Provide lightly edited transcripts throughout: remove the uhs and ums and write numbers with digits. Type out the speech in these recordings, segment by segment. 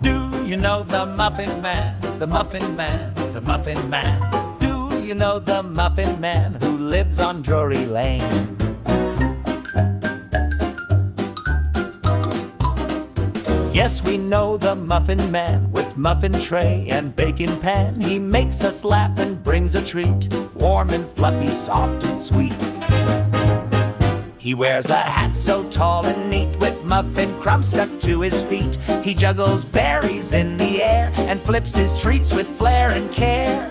Do you know the Muffin Man, the Muffin Man, the Muffin Man? Do you know the Muffin Man who lives on Drury Lane? Yes, we know the Muffin Man with muffin tray and baking pan. He makes us laugh and brings a treat, warm and fluffy, soft and sweet. He wears a hat so tall and neat with muffin crumbs stuck to his feet. He juggles berries in the air and flips his treats with flair and care.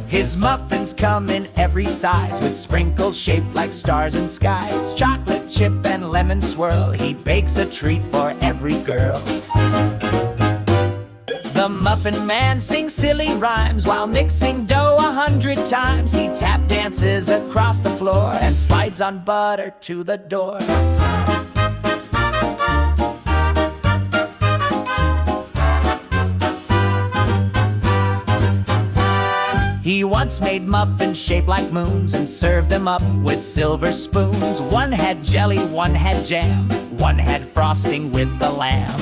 His muffins come in every size with sprinkles shaped like stars and skies. Chocolate chip and lemon swirl, he bakes a treat for every girl. The Muffin Man sings silly rhymes while mixing dough 100 times. He tap dances across the floor and slides on butter to the door. He once made muffins shaped like moons and served them up with silver spoons. One had jelly, one had jam, one had frosting with the lamb.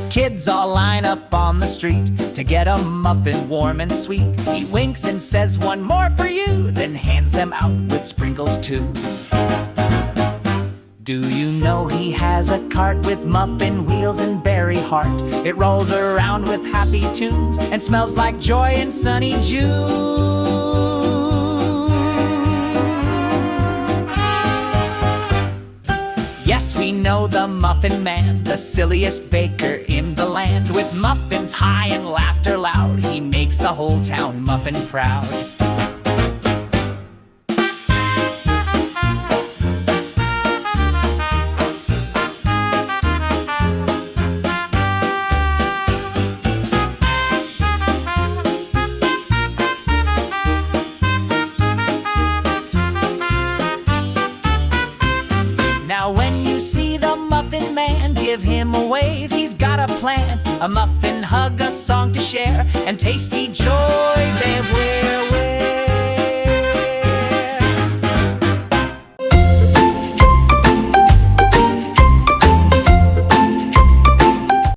Kids all line up on the street to get a muffin warm and sweet. He winks and says, "One more for you," then hands them out with sprinkles too. Do you know he has a cart with muffin wheels and berry heart? It rolls around with happy tunes and smells like joy in sunny June. Yes, we know the Muffin Man, the silliest baker in the land. With muffins high and laughter loud, he makes the whole town muffin proud. Now when you see the Muffin Man, give him a wave, he's got a plan. A muffin hug, a song to share, and tasty joy they